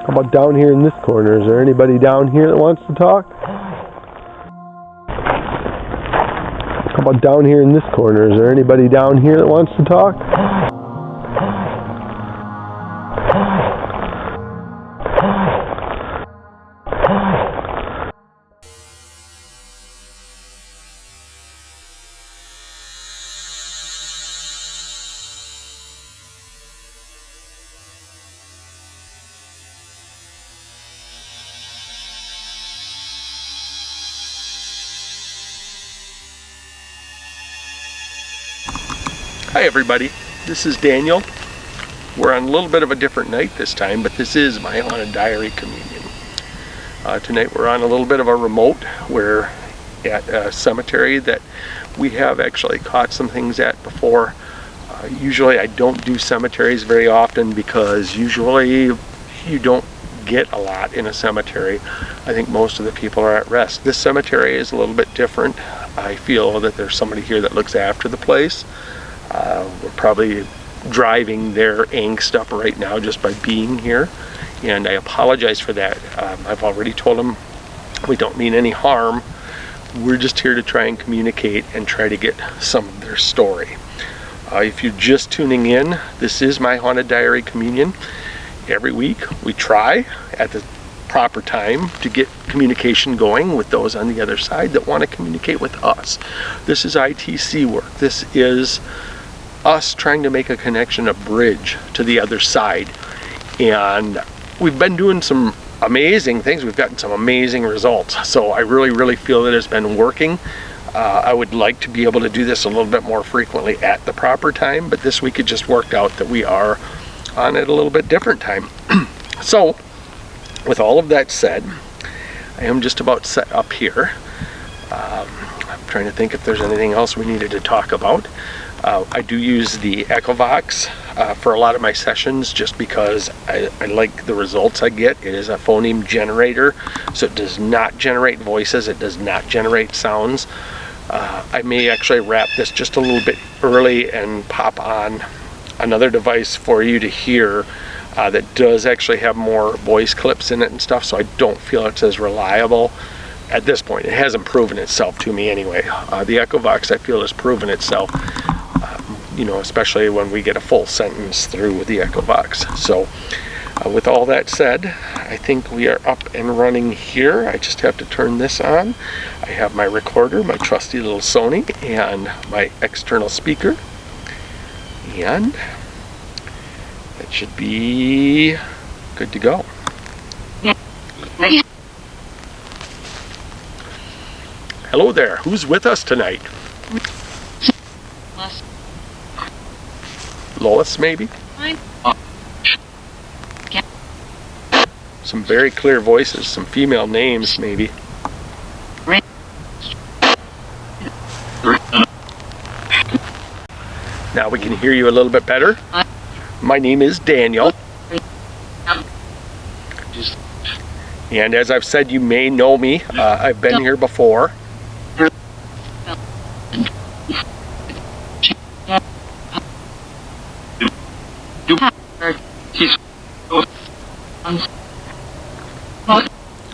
How about down here in this corner? Is there anybody down here that wants to talk? How about down here in this corner? Is there anybody down here that wants to talk? Hi everybody, this is Daniel. We're on a little bit of a different night this time, but this is my Haunted Diary communion. Tonight we're on a little bit of a remote. We're at a cemetery that we have actually caught some things at before. Usually I don't do cemeteries very often because usually you don't get a lot in a cemetery. I think most of the people are at rest. This cemetery is a little bit different. I feel that there's somebody here that looks after the place. We're probably driving their angst up right now just by being here, and I apologize for that. I've already told them we don't mean any harm. We're just here to try and communicate and try to get some of their story. If you're just tuning in, this is my Haunted Diary communion. Every week we try at the proper time to get communication going with those on the other side that want to communicate with us. This is ITC work. This is us trying to make a connection, a bridge to the other side. And we've been doing some amazing things. We've gotten some amazing results. So I really feel that it's been working. I would like to be able to do this a little bit more frequently at the proper time, but this week it just worked out that we are on it a little bit different time. So with all of that said, I am just about set up here. I'm trying to think if there's anything else we needed to talk about. I do use the Echovox for a lot of my sessions just because I like the results I get. It is a phoneme generator, so it does not generate voices, it does not generate sounds. I may actually wrap this just a little bit early and pop on another device for you to hear that does actually have more voice clips in it and stuff, so I don't feel it's as reliable at this point. It hasn't proven itself to me anyway. The Echovox I feel has proven itself, you know, especially when we get a full sentence through the Echovox. So with all that said, I think we are up and running here. I just have to turn this on. I have my recorder, my trusty little Sony, and my external speaker, and that should be good to go. Hello there, who's with us tonight? Lois, maybe? Some very clear voices, some female names, maybe. Now we can hear you a little bit better. My name is Daniel. And as I've said, you may know me. I've been here before.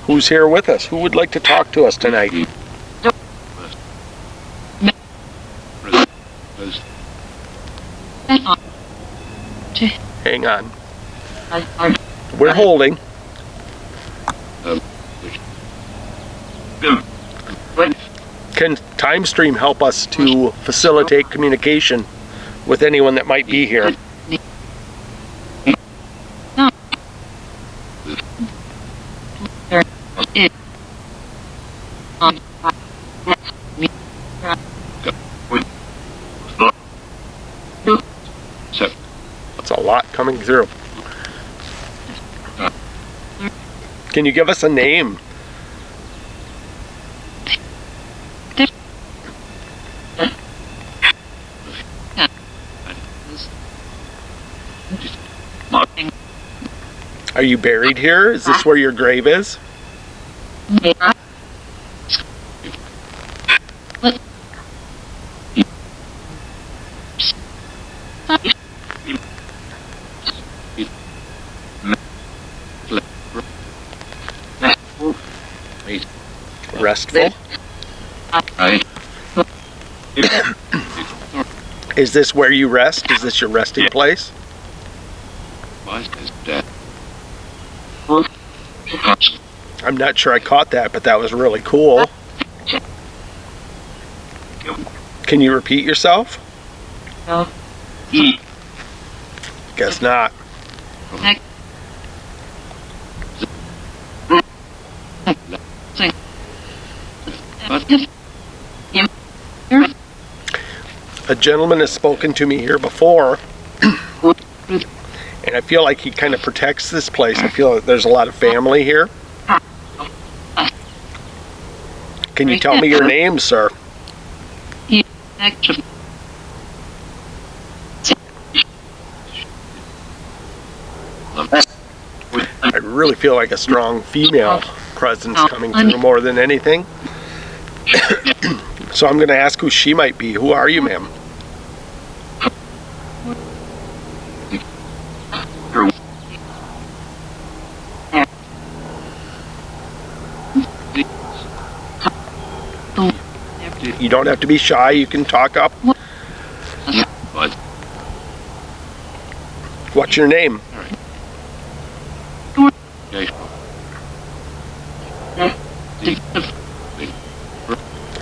Who's here with us? Who would like to talk to us tonight? Hang on. We're holding. Can TimeStream help us to facilitate communication with anyone that might be here? That's a lot coming through. Can you give us a name? Are you buried here? Is this where your grave is? Restful? Is this where you rest? Is this your resting place? I'm not sure I caught that, but that was really cool. Can you repeat yourself? Guess not. A gentleman has spoken to me here before, and I feel like he kind of protects this place. I feel like there's a lot of family here. Can you tell me your name, sir? I really feel like a strong female presence coming through more than anything. So I'm going to ask who she might be. Who are you, ma'am? You don't have to be shy. You can talk up. What's your name?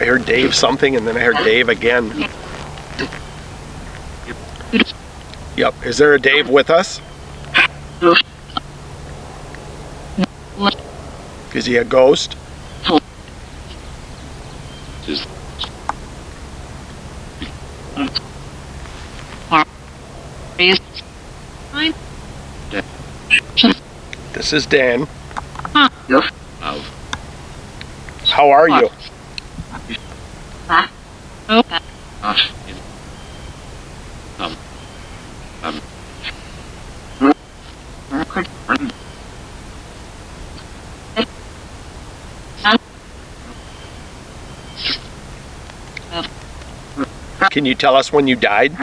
I heard Dave something, and then I heard Dave again. Yep. Is there a Dave with us? Is he a ghost? This is Dan. How are you? Can you tell us when you died?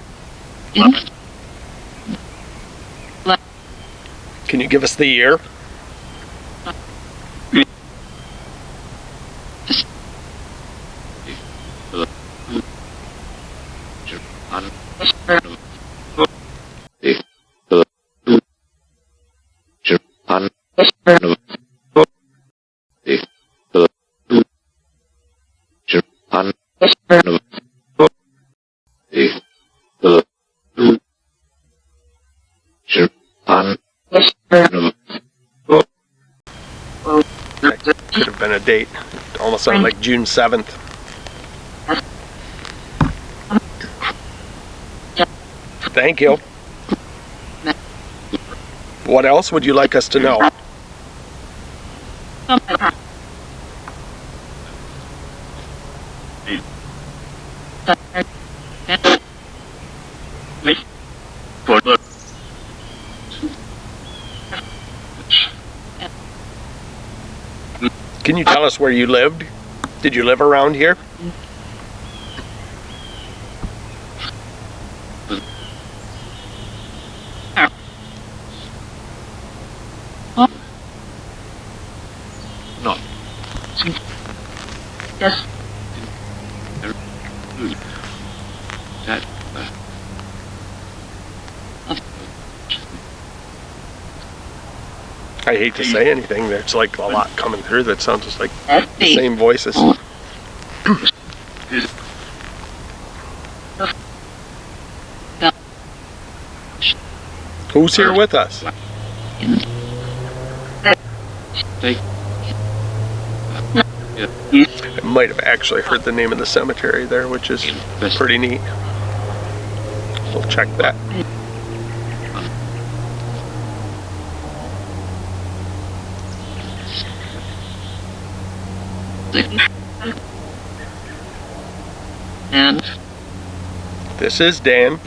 Can you give us the year? That could have been a date. It almost sounded like June 7th. Thank you. What else would you like us to know? Can you tell us where you lived? Did you live around here? No. Yes. That, I hate to say anything. There's like a lot coming through that sounds just like the same voices. Who's here with us? they, I might have actually heard the name of the cemetery there, which is pretty neat. We'll check that. And This is Dan.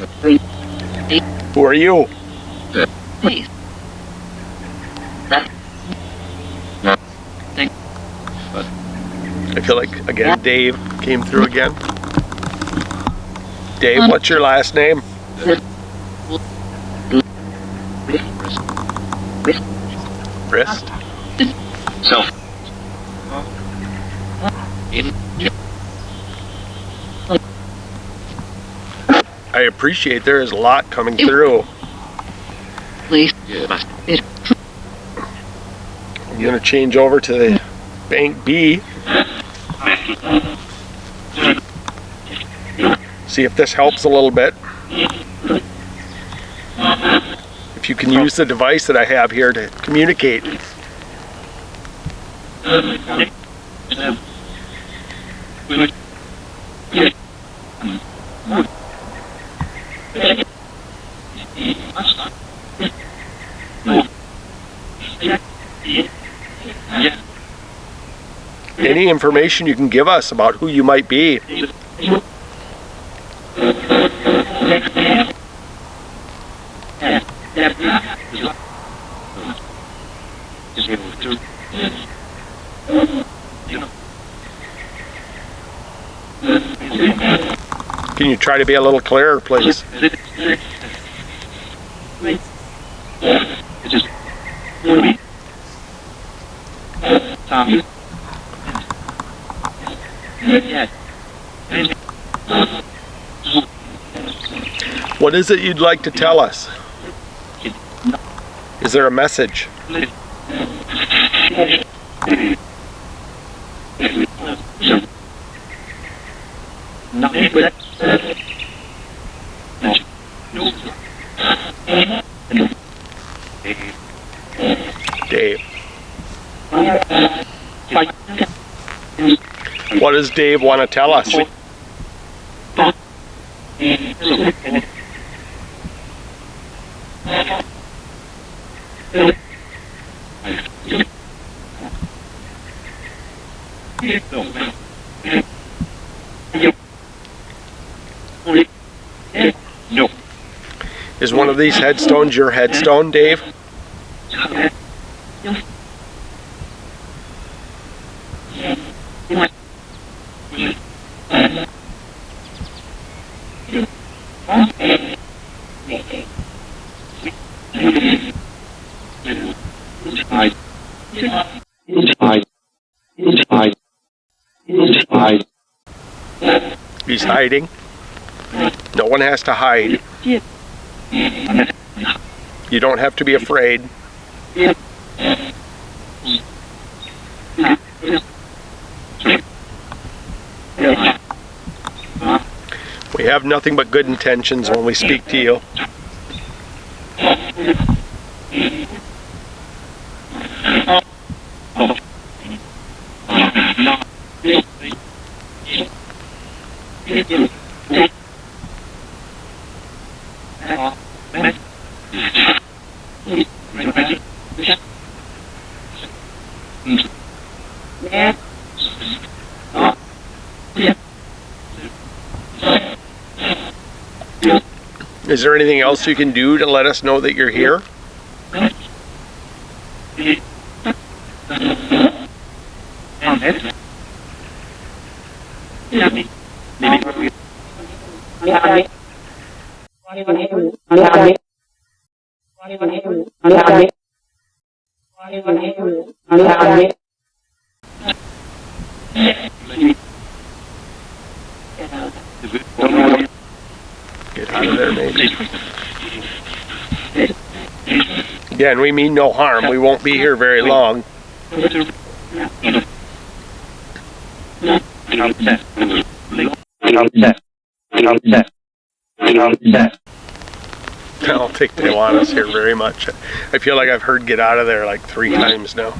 Who are you? please. I feel like, again, Dave came through again. Dave, what's your last name? Wrist? So I appreciate there is a lot coming through. Please. I'm going to change over to the bank B. See if this helps a little bit. If you can use the device that I have here to communicate. Any information you can give us about who you might be. Can you try to be a little clearer, please? What is it you'd like to tell us? Is there a message? Dave. What does Dave want to tell us? Is one of these headstones your headstone, Dave? He's hiding. No one has to hide. You don't have to be afraid. We have nothing but good intentions when we speak to you. Is there anything else you can do to let us know that you're here? Get out of there, maybe. Again, we mean no harm. We won't be here very long. I don't think they want us here very much. I feel like I've heard get out of there like 3 times now.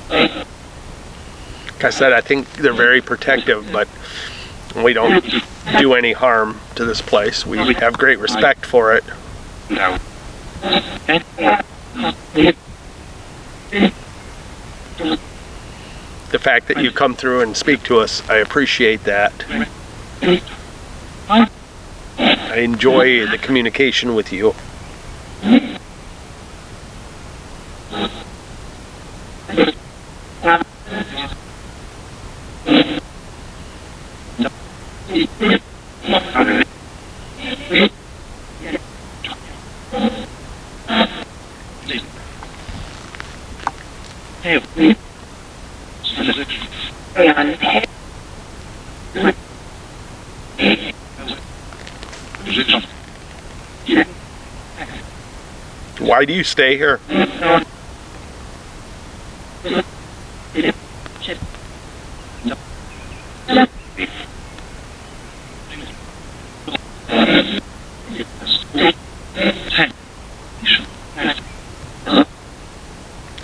Like I said, I think they're very protective, but we don't do any harm to this place. We have great respect for it. The fact that you come through and speak to us, I appreciate that. I enjoy the communication with you. Why do you stay here?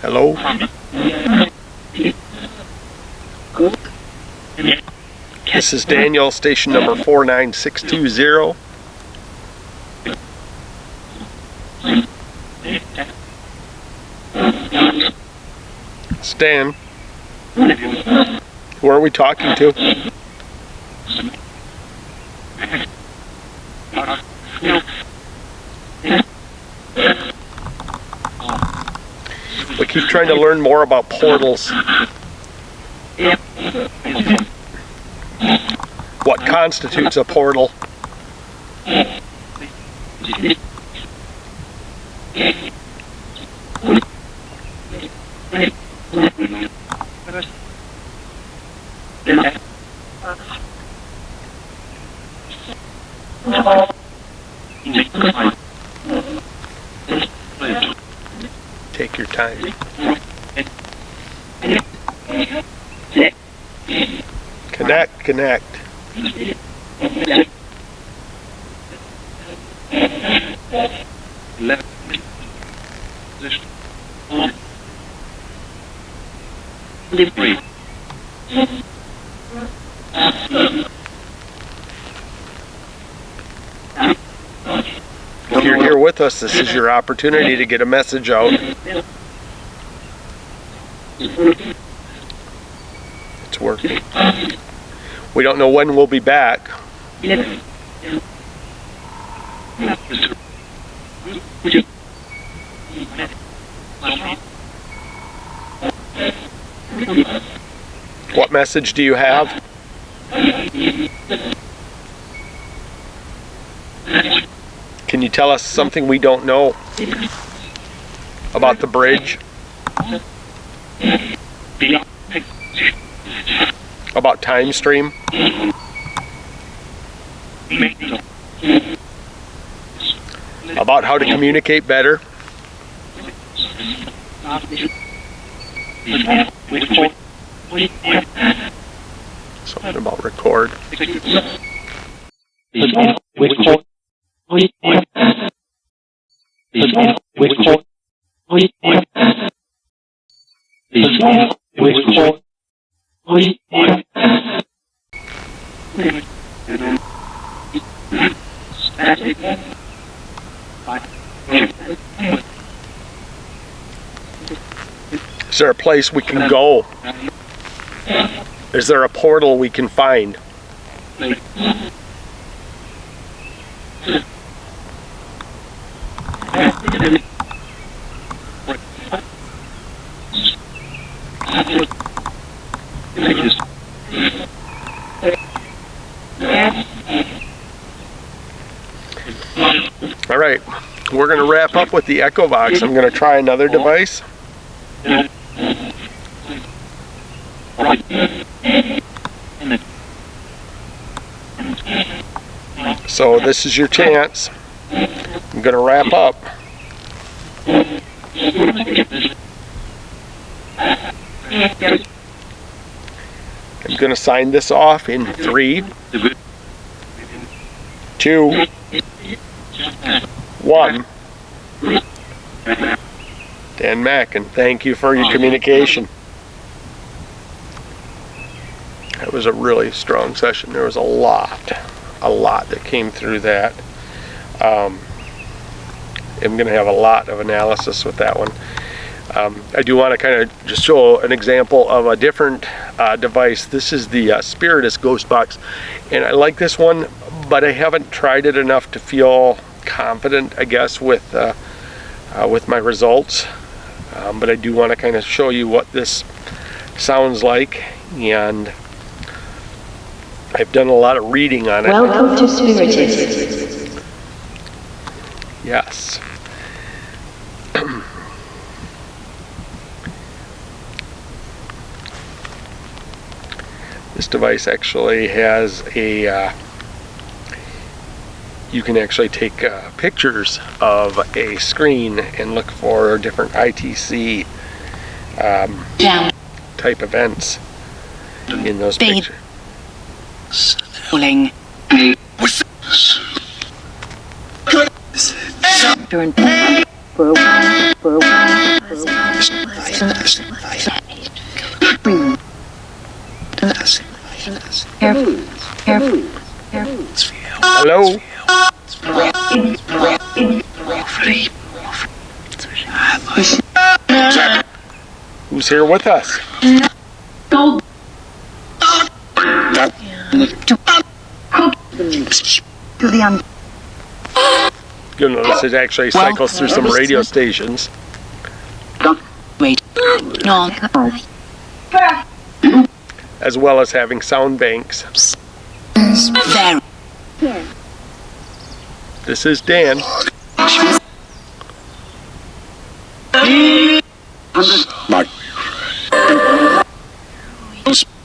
Hello? This is Daniel, station number 49620. Stan, who are we talking to? We keep trying to learn more about portals. What constitutes a portal? Take your time. Connect. If you're here with us, this is your opportunity to get a message out. It's working. We don't know when we'll be back. What message do you have? Can you tell us something we don't know about the bridge? About time stream? About how to communicate better? Something about record. Is there a place we can go? Is there a portal we can find? All right, we're going to wrap up with the Echo Box. I'm going to try another device. So this is your chance. I'm going to wrap up. I'm going to sign this off in 3, 2, 1. Dan Mack, and thank you for your communication. That was a really strong session. There was a lot that came through that. I'm going to have a lot of analysis with that one. I do want to kind of just show an example of a different device. This is the Spiritus Ghost Box, and I like this one, but I haven't tried it enough to feel confident, I guess, with my results. But I do want to kind of show you what this sounds like, and I've done a lot of reading on it. Welcome to Spiritus. Yes. This device actually has a, you can actually take pictures of a screen and look for different ITC type events in those pictures. Falling. For a while. Careful. Hello? Who's here with us? You'll notice it actually cycles through some radio stations. Wait. No. As well as having sound banks. There. This is Dan.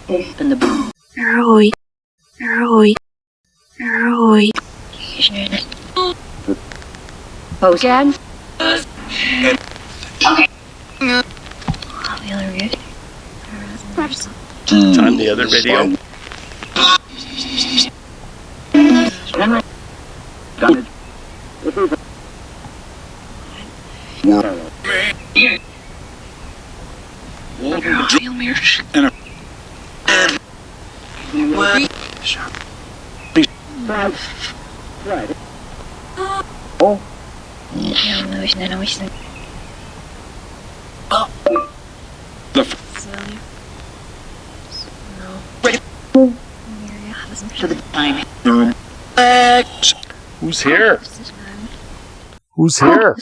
Open the book. Roy. Pose again. Okay. It's on the other video. To the time. Who's here? Who's here?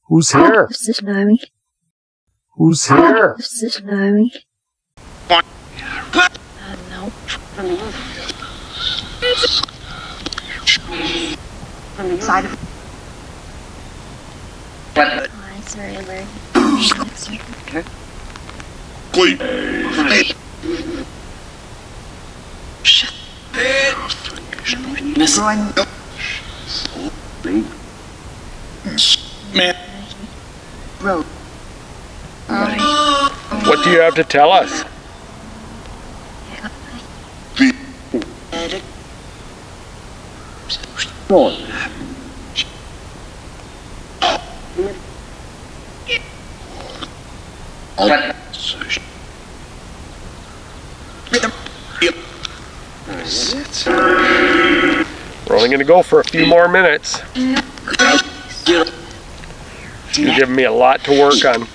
Who's here? Who's here? Side of road. What do you have to tell us? We're only going to go for a few more minutes. You're giving me a lot to work on.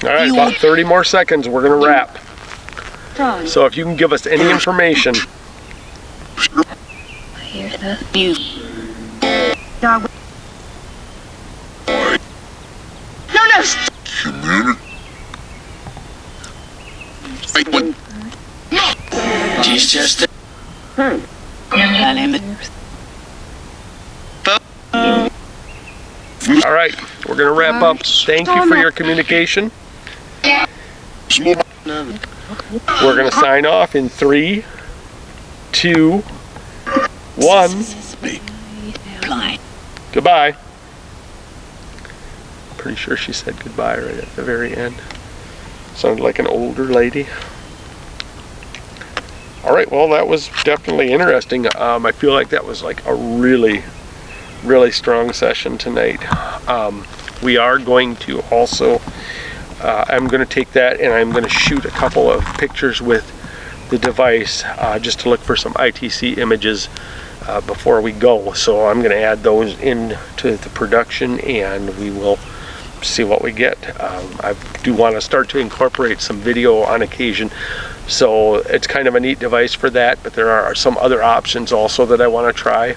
Alright, about 30 more seconds, we're going to wrap. So if you can give us any information. Alright, we're going to wrap up. Thank you for your communication. We're going to sign off in 3, 2, 1. Goodbye. Pretty sure she said goodbye right at the very end. Sounded like an older lady. Alright, well that was definitely interesting. I feel like that was like a really strong session tonight. We are going to also, I'm going to take that and I'm going to shoot a couple of pictures with the device just to look for some ITC images before we go. So I'm going to add those into the production and we will see what we get. I do want to start to incorporate some video on occasion, so it's kind of a neat device for that, but there are some other options also that I want to try,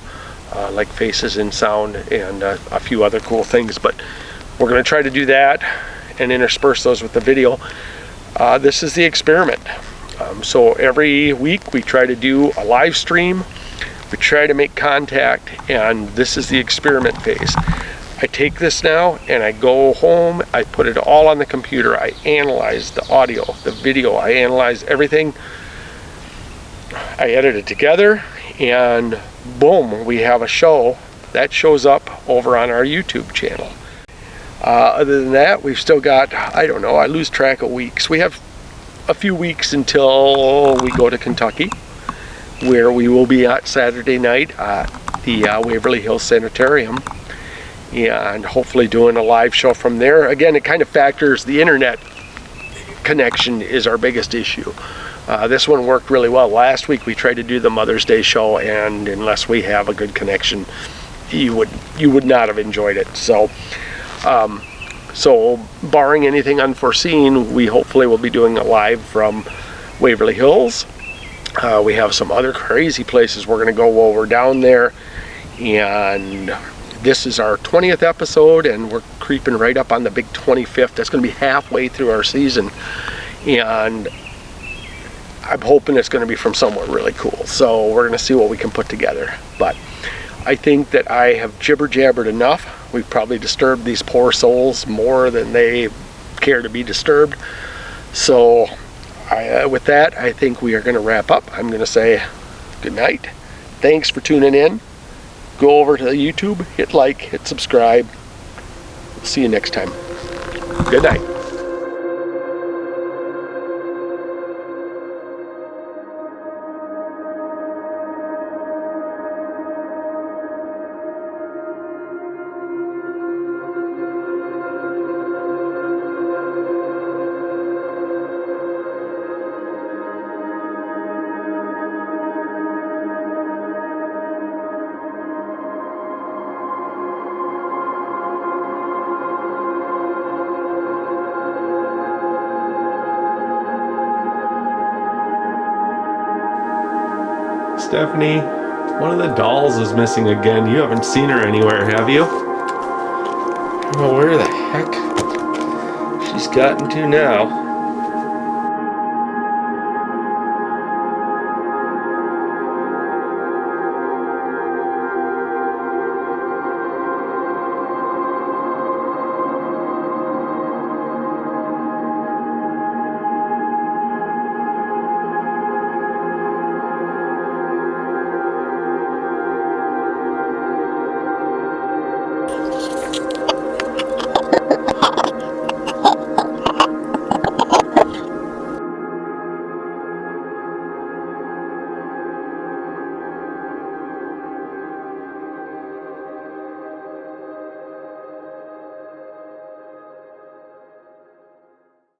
like faces and sound and a few other cool things, but we're going to try to do that and intersperse those with the video. This is the experiment. So every week we try to do a live stream, we try to make contact, and this is the experiment phase. I take this now and I go home, I put it all on the computer, I analyze the audio, the video, I analyze everything, I edit it together, and boom, we have a show that shows up over on our YouTube channel. Other than that, we've still got, I don't know, I lose track of weeks. We have a few weeks until we go to Kentucky, where we will be at Saturday night at the Waverly Hills Sanitarium, and hopefully doing a live show from there. Again, it kind of factors, the internet connection is our biggest issue. This one worked really well. Last week we tried to do the Mother's Day show, and unless we have a good connection, you would not have enjoyed it. So barring anything unforeseen, we hopefully will be doing a live from Waverly Hills. We have some other crazy places we're going to go while we're down there, and this is our 20th episode, and we're creeping right up on the big 25th. That's going to be halfway through our season, and I'm hoping it's going to be from somewhere really cool. So we're going to see what we can put together. But I think that I have jibber-jabbered enough. We've probably disturbed these poor souls more than they care to be disturbed. So with that, I think we are going to wrap up. I'm going to say good night. Thanks for tuning in. Go over to YouTube, hit like, hit subscribe. We'll see you next time. Good night. Stephanie, one of the dolls is missing again. You haven't seen her anywhere, have you? Well, where the heck she's gotten to now?